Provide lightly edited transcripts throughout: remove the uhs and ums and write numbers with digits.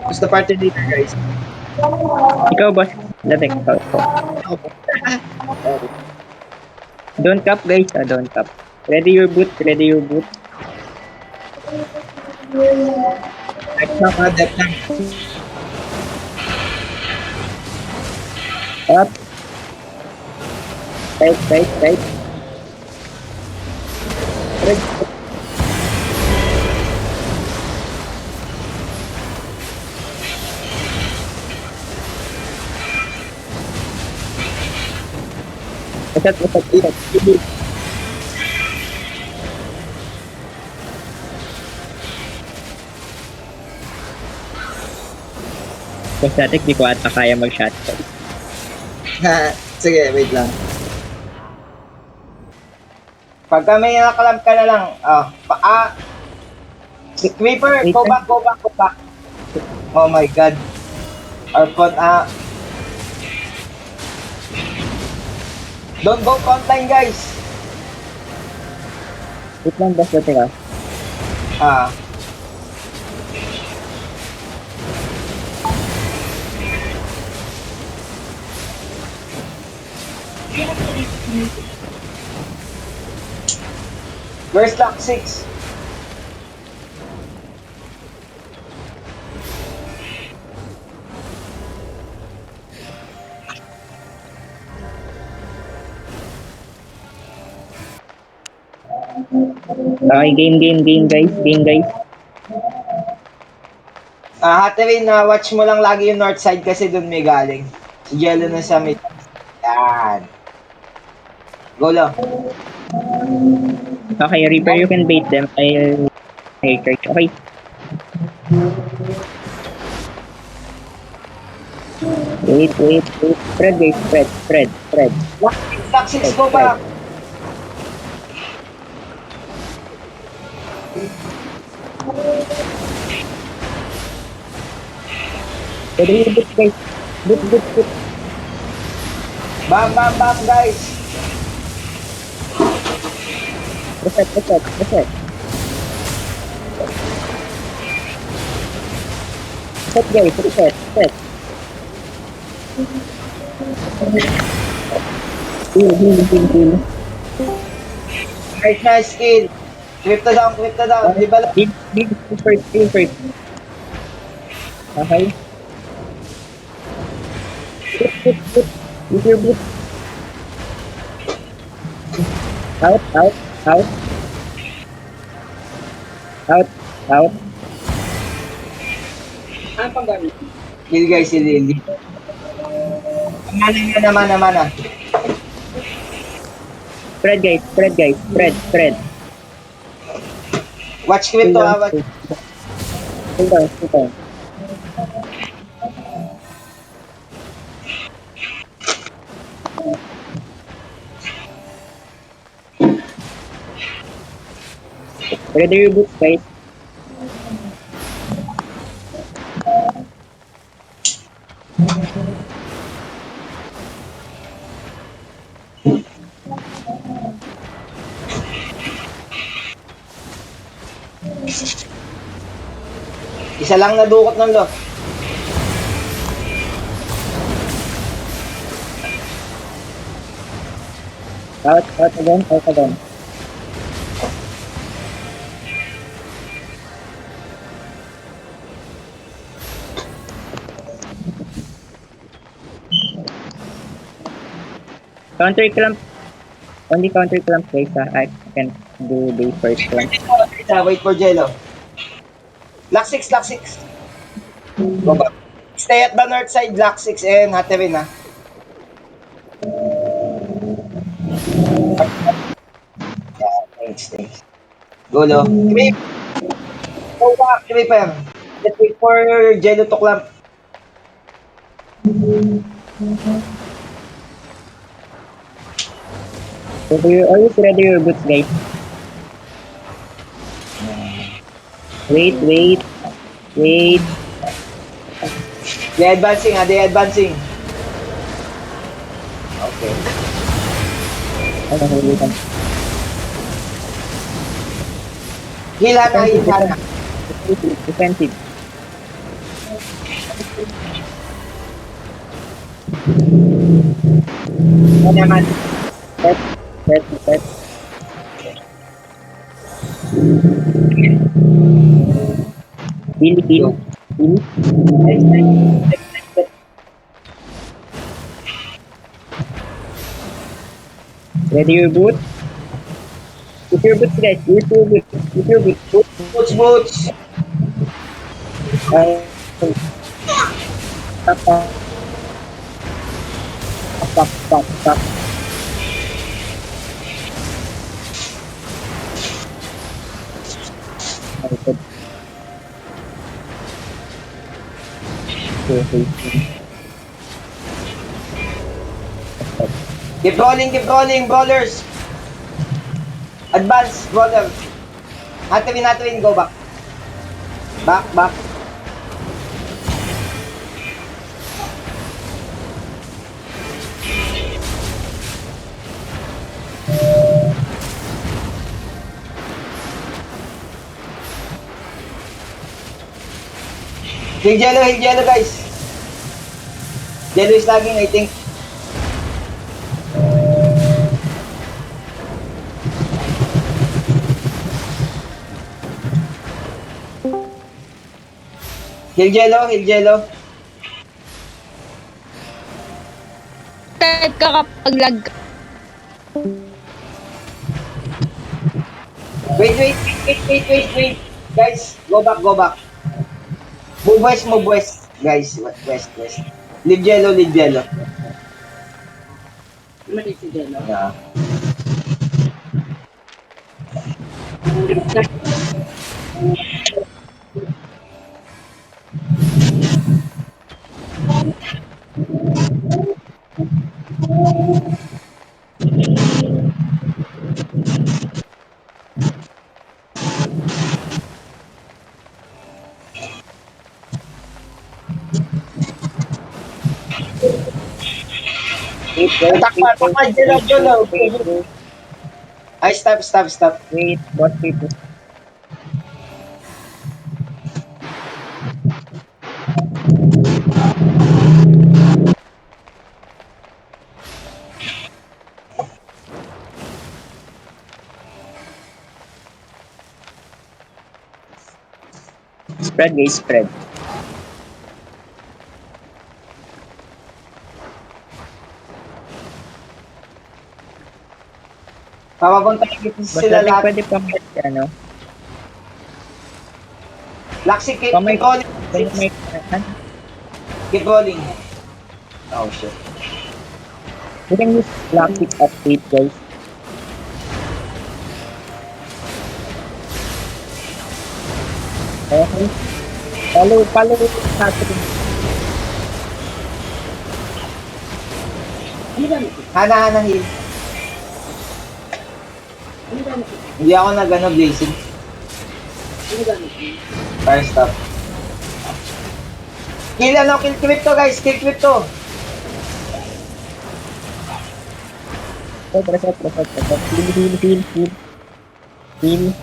Who's the party leader, guys? Ikaw, boss. Latek, ikaw. Oh, Don't cap, guys. Don't cap. Ready your boot. Ready your boot. dep lang ha, dep lang. Up. Right, right, right. Right. Usat, usat, usat. Boss Latek, di ko ata kaya mag-shot. Sige, wait lang. Pagka may nakalamp ka na lang, Creeper, Wait, go back, go back, go back. Oh my god. Arpon, don't go frontline, guys. wait lang, boss Latek, ah. Ah, where's lock 6? Okay, game, guys. Game, guys. Haterin, watch mo lang lagi yung north side kasi dun may galing. Si Jello na sa mid. Yan. Go lang. Okay, Reaper, you can bait them. I'll... Okay. Wait. Spread, guys. Spread. Lock 6, go back. Ready your boot, guys. Boot. Bam, bam, bam, guys. Reset. Reset, guys. Reset. Heal. Nice skill. Crypto down. Di ba lang? Heal first. Okay. Boot. Use your boot. Out. Ano pang gamit? Heal, guys, heal. Mana. Spread, guys. Spread. Watch crypto, watch. Hold on. Ready your boots, guys. Isa lang nadukot ng lo. Out again. Counter clamp. Only counter clamp, guys. I can do the first one. Wait for Jello. Lock 6. Go back. Stay at the north side, lock 6, and haterin, ha. Thanks. Go, lo. Creep. Go back, Creeper. Let's wait for Jello to clamp. Always ready your boots, guys. Wait. They're advancing. Okay. Heal, Hana. Defensive. Ano naman? Set. Set. Set. Heal. Heal. Heal. Nice, nice. Ready your boot? Put your boots, guys. Put your boots. Put your boots. Boots, boots. Uh, Stop. Stop. Stop. Stop. Stop. Okay. Keep rolling, brawlers. Advance, brawler. Hatawin, go back. Back. Heal yellow, guys. Yellow is lagging, I think. Heal yellow. Type ka kapag lag. Wait. Guys, go back. Move west. Guys, west. Leave yellow. Yeah. Wait, guys. Attack, yellow. Ay, stop. Wait, boss, wait. Spread, guys, spread. Papapunta Boss sila natin lahat. pwede pamit, ano? Laxi, keep Pamit. rolling. Pamit. Keep rolling. Oh, shit. We can use plastic update, guys. Okay. Follow Catherine. Hana, heal. Hindi ako nag-ano, blazing. Fire stop. Kill crypto, guys. Kill crypto. Heal.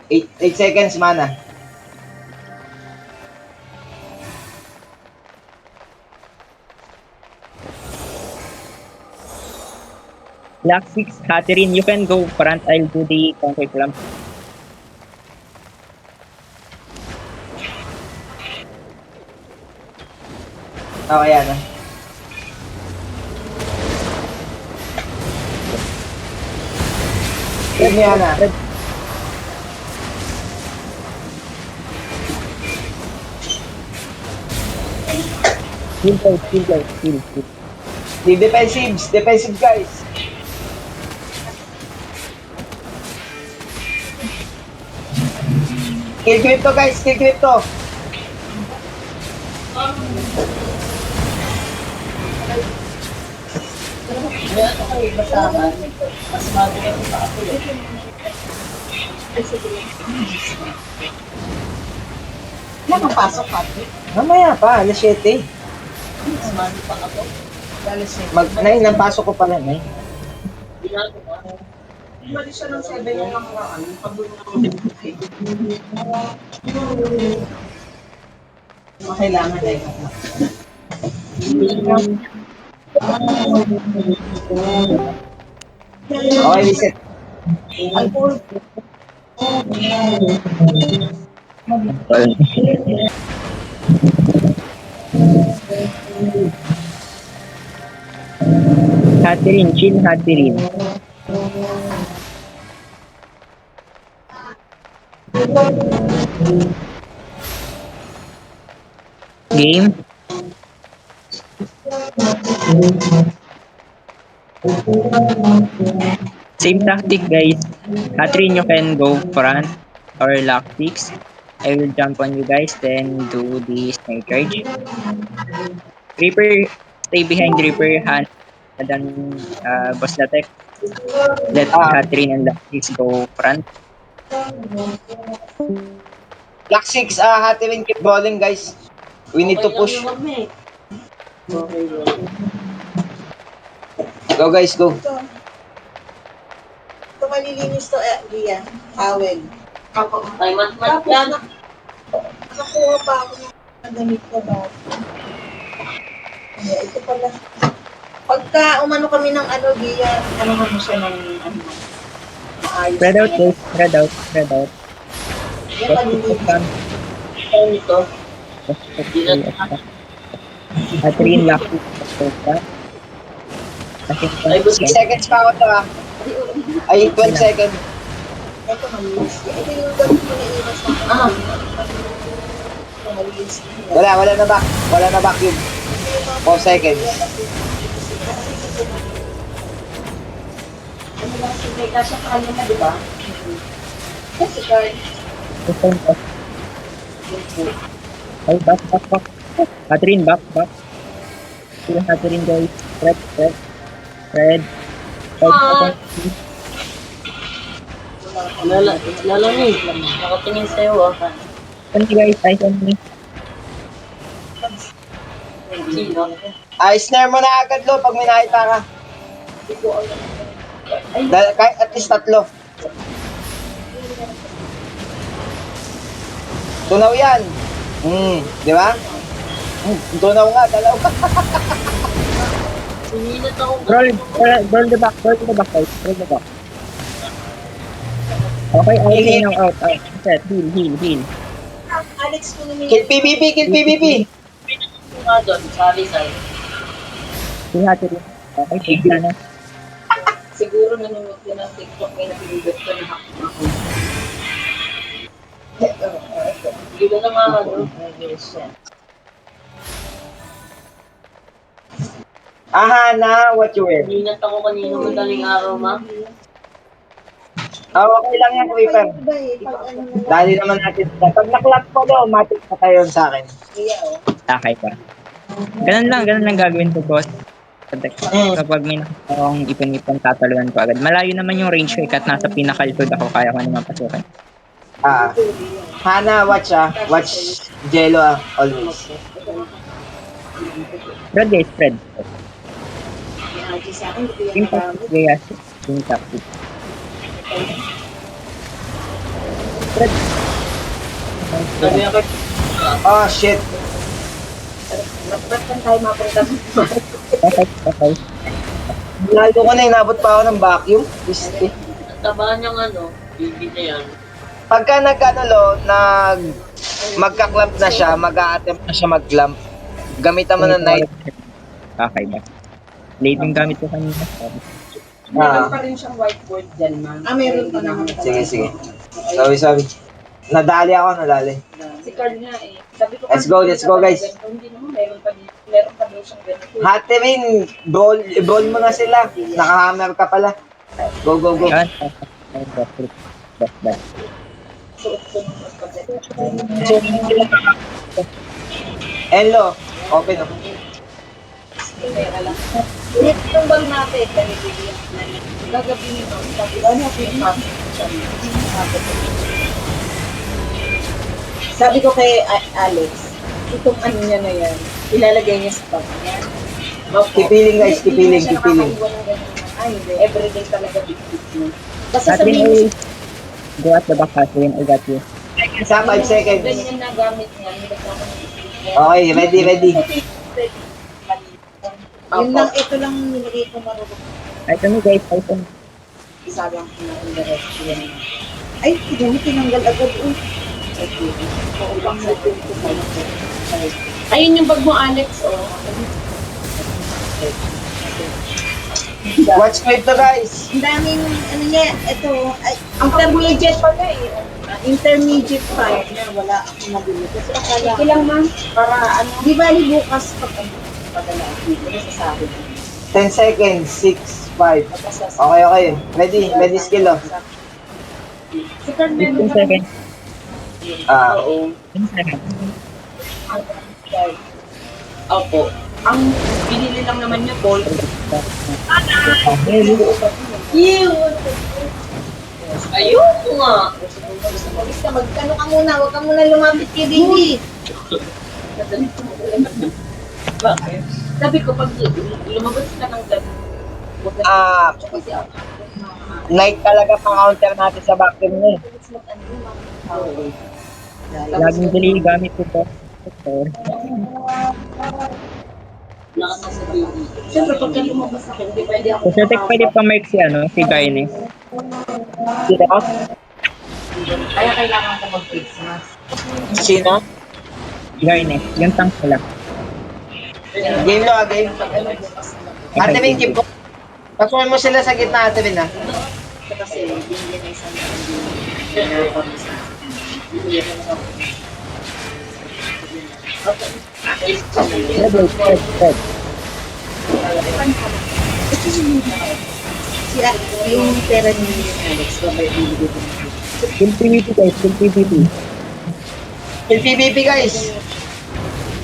8 seconds, mana. Black 6, Catherine, you can go front. I'll do the counter clamp. Okay, ano. Kill ni Ana. Heal. Defensive, guys. Kill crypto, guys. Kill crypto. Nakapasok ka. Mamaya pa, alas 7. Nay, napasok ko pala, Nay. Umalis siya ng 7 yung nakaraan. Pag kailangan ay Okay, reset. alcohol. Hatterin, chill Hatterin. Game. Same tactic guys. Hatterin, you can go front or lock picks. I will jump on you guys, then do the snake charge. Reaper, stay behind Reaper, hand, and then boss attack. Let Ah, Hatterin and lock picks go front. Black 6, Hatterin, keep rolling, guys. We need to push. Go, guys, go. Ito malilinis to, Gia. Towel. Ay, mat Tapos yan. nakakuha pa ako ng damit ko ba? Ito pala. Pagka umano kami ng ano, Gia, ano siya ng ano, maayos. Spread out guys, spread out, spread out. Yan malilinis. Ano ito? Hatterin, lock picks go front. Ay, 6 seconds pa ako to, Ay, 12 seconds. Ito malinis. Ito yung damit ko na iwas na. Ito malinis. Wala na back. Wala na back yun. 4 seconds. May kasya pa kanina, di ba? Kasi card. Ay, back. Hatterin, back. Sila Hatterin guys. Spread. Lalamig. Nakatingin sa'yo ah. Ano guys, eyes on me. Sino? Snare mo na agad, Lo, pag may nakita ka. Kahit at least 3. Tunaw yan. Di ba? Tunaw nga, 2. Suminat ako. Roll the back guys. Roll the back. Okay, now out. Set, heal. Alex ko namin. Kill PVP. Ito nga doon, sabi sa'yo. Si Hatterin. Okay, sige na. Siguro nanonood ko ng TikTok may napilugat ko na ako. Hindi ko na nga ano. Ahana, what you wear? Suminat ako kanina madaling araw ma. Okay lang yan, Reaper. Iba eh. Pag ano na lang. Dali naman natin. Pag naklap ko, Lo, matik na kayo sa akin. Iya, oh. Okay pa. Ganun lang gagawin ko, boss. Kapag may nakita akong ipon-ipon, tataluan ko agad. Malayo naman yung range ko, kat nasa pinakalikod ako, kaya ko naman pasukin. Hana, watch Watch Jello always. Spread guys, spread. Yung sa akin, hindi ko yan Team nagamit. tactic guys. Team tactic. Spread. Sabi ako, Oh, shit. Ba't kan tayo mapunta? Okay. Naldo ko na, inabot pa ako ng vacuum. Piste. tabahan niyang ano, baby na yan. Pagka magka-clamp na siya, mag-a-attempt na siya mag-clamp, gamitan mo ng knife. Okay ba? Late yung gamit ko kanina. Meron pa rin siyang whiteboard dyan, ma'am. Meron pa naman. Sige. Sorry. Nadali. Si Carl nga eh. Sabi ko, Let's go, guys. Hindi naman, meron pa daw siyang ganito. Haterin, brawl mo na sila. Nakahammer ka pala. Go. Yan. Best. Suot ko nung magpagdala. Enlo, open oh. Pera lang. Yung bag natin, gagawin ito. Sabi ko, ano yung Sabi ko kay Alex, itong ano niya na yan, ilalagay niya sa bag niya. Kipiling guys, kipiling. Ay, hindi. Everyday talaga big mo. Basta Catherine, sabihin mo go at the back, Catherine. I got you. Sa 5 seconds. ganyan na gamit niya, nilagyan ko ng sticker. Okay, ready. Yun lang, ito lang nilagay ko marunong. Item mo guys, item. Isalang ko na yung diretso yan. Ay, tinanong tinanggal agad. Okay. Oo, pang sa 25. Ayun yung bag mo, Alex, oh. Watch ko ito guys. Ang daming, ano niya, ito, ay, Intermediate pala eh. intermediate pa na wala akong nabili. Kasi akala Sige lang, ma'am. Para ano, di ba bukas pag padala ako, sasabi ko. 10 seconds. 6, 5. Okay. Ready skill oh. super 15 meron ka seconds. Oo. 15 seconds. Opo. Ang binili lang naman niya, ball. Ayoko nga. Basta magkano ka muna, huwag ka muna lumapit kay Didi. Bakit? Sabi ko, pag lumabas ka ng gabi, huwag ka Ah, kasi ako. night talaga pang-counter natin sa vacuum niya eh. Laging dali gamit ko to. Lakas sa baby. Siyempre, pagka lumabas ako, hindi pwede ako. So, Tek, pwede pa mark si ano, si Gaines. Sino? Kaya kailangan ko mag-face mask. Sino? Gaines, yung tank nila. Game na, game. Ate Vin, keep po. Pasukin mo sila sa gitna, Ate Vin ha. Kasi binigyan ng isang Red. siya, yung pera ni Alex, babay binigyan ko. Kill PvP guys, kill PvP. Kill PvP guys.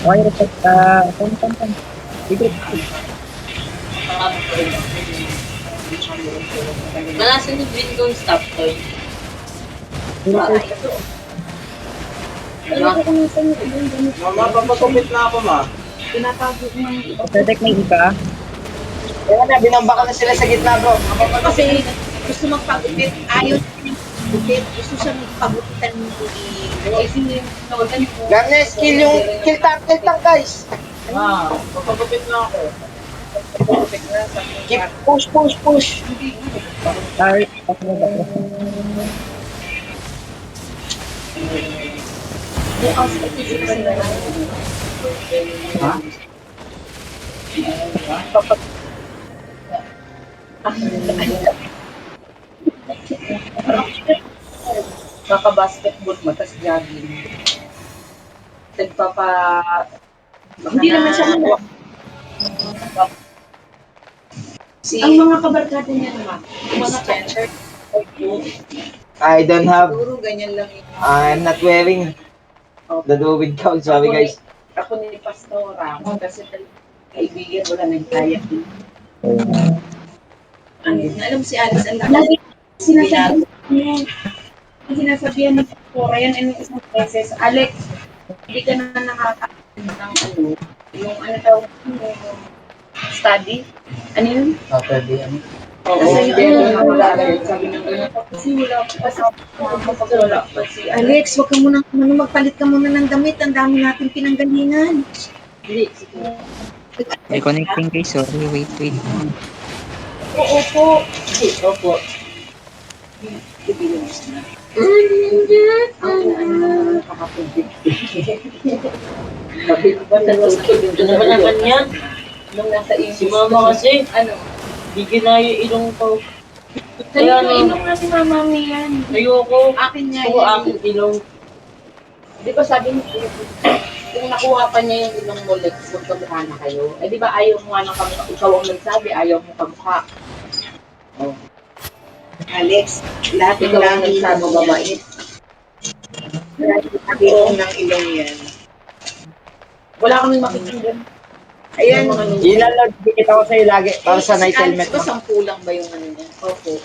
Okay, reset. Tan. Secret. Malasan yung green gone stop toy. Ayoko kung nasan yung ibang ganito. Mama, papagupit na ako, ma. Tinatago ko ng iba. So, Tek, may iba. Kaya na, binamba ka na sila sa gitna bro. Kasi gusto magpagupit, ayaw niya magpagupit, gusto siya magpagupitan ni Eh, sino yung nawagan ko? Gamit na skill yung kill tank guys. Ma, papagupit na ako. Keep push. Sorry, pas mo ba? Bukas ko physical na lang. Ha? Kaka-basketball mo, tas jogging. Nagpapa... Hindi naman siya ano. Ang mga kabarkada niya naman, yung mga Spencer, I don't have, Siguro ganyan lang yun. I'm not wearing the Druid cowl. Sorry guys. Ako ni Pastora, kasi kaibigan, wala nang kaya. Alam si Alice, ang Lagi sinasabi niya, ang sinasabihan ni Pastora, yan ay isang beses, Alex, hindi ka na nakakain ng ano, yung ano tawag yung study. Ano yun? Saturday, ano? Oo, Kasi hindi yun, ako nakakain. Sabi ng ganun, kasi wala pa kasi kapag wala pa si Alex, wag ka muna, magpalit ka muna ng damit. Ang dami natin pinanggalingan. Hindi, sige. Reconnecting guys, sorry, wait. Oo po. Opo. Sabi ko ba talaga ito naman yan? Nung nasa isip. Si mama kasi, Ano? di ginaya ilong ko. Kaya Kaya na inom na si Mama Mi yan. Ayoko. Akin nga Gusto ko yan. aking ilong. Di ba sabi ni kung nakuha pa niya yung ilong mo, like, magkamukha na kayo. Eh di ba ayaw mo nga ng kamukha? Ikaw ang nagsabi, ayaw mo kamukha. Alex, lahat ng Ikaw ang langit nagsabi, mo mabait. Lahat ng ilong yan. Wala kami makikita. Ayan, Ilalog dikit ako sa'yo lagi para sa night si helmet Alex ba mo. 10 lang ba yung ano niya? Opo.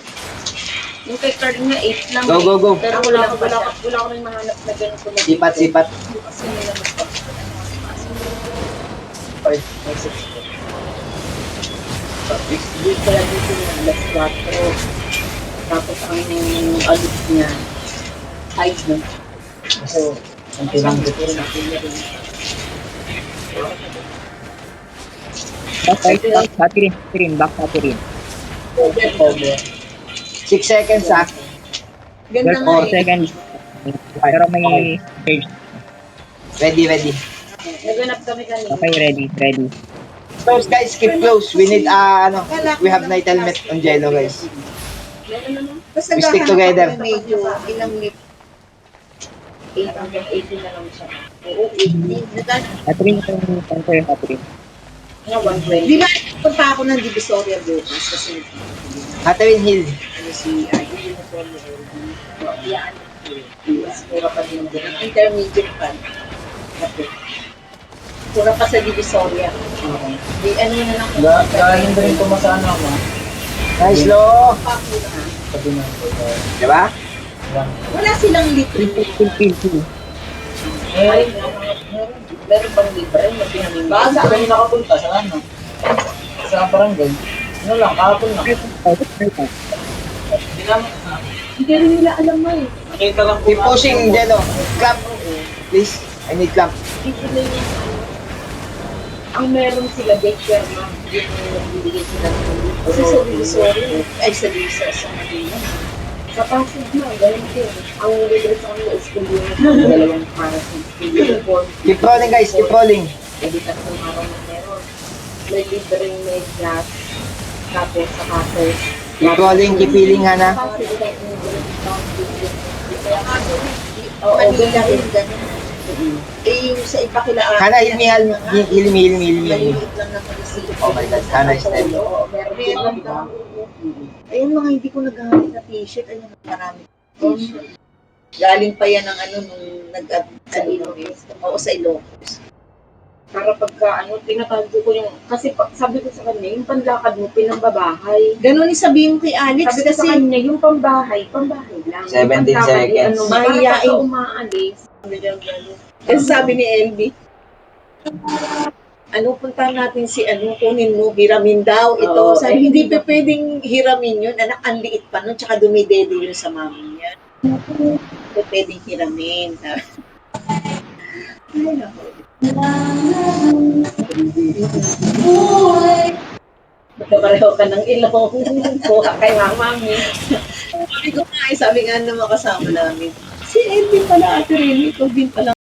Yung kay Card niya, 8 lang. Go. Pero wala ko rin mahanap na ganito. Sipat. Kasi nila Dito pala dito yung alas 4. Tapos ang alis niya, 5 na. So, Ang tinanggit ko. Back, Catherine, back, Catherine. Over. 6 seconds ha. Ganda Just nga 4 seconds. Pero may surge. Ready. Naganap kami kanina. Okay, ready. Close guys, keep close. We need, we have night helmet on Jello guys. Meron naman. Basta We stick naghahanap together. ako ng medyo ilang lip. 880 na lang siya. Oo, 80. Naghahanap. Catherine, yung center, Catherine. Nga 120. Di ba, punta ako ng Divisoria bukas kasi Catherine Hill. ano si uniform ni LB. Yan. Mas mura pa din doon. Intermediate pa. Mura pa sa Divisoria. Di ano na lang. Galing din ito masana mo. Nice low. Sabi na ito. Diba? Wala silang lip. Eh, Meron bang libre na pinamimigay? saan sa kami nakapunta? Sa ano? Sa barangay. Ano lang, kahapon lang. Ginamit na. Hindi rin nila alam mo eh. Nakita lang Keep pushing, Jello. Clamp. Please. I need clamp. Hindi sila yung ang meron sila daycare na yung nagbibigay sila ng Kasi sa Divisoria, ay sa Divisoria sa Manila. sa Pasig na, ganun din. Ang libre sa kanila is school uniform, dalawang para sa school uniform. Keep rolling guys, keep rolling. Pwede tatlong araw na meron. May libreng medyas, tapos sa kapos. Keep rolling, keep healing, Hana. Oo, Manila rin ganun. Eh, yung sa iba kila Hana, heal me. Maliliit lang na munisipyo. Oh my God, Hana is dead. Oo, meron din Meron lang daw. Ayun mga hindi ko naghahanap na t-shirt. Ayun, marami t-shirt. Galing pa yan ng ano, nung sa Ilocos. Oo, sa Ilocos. para pagka tinatago ko yung, kasi sabi ko sa kanya, yung panlakad mo, pinambabahay. Ganun yung sabihin mo kay Alex Sabi ko sa kasi kanya, yung pambahay lang. 17 Yung panlakad, seconds. Para Mahiyain. pagka umaalis, kasi sabi ni LB, punta natin si kunin mo, hiramin daw ito. Oo, Sabi, eh, hindi pa pwedeng hiramin yun. Anak, ang liit pa nun, tsaka dumidede yun sa mami niya. Hindi pwedeng hiramin. Sabi. Ay, naku. magkapareho ka ng ilong. Kuha kay mami. Sabi ko nga, sabi nga ng mga kasama namin, si LB pala, Ate Remy, ikaw din pala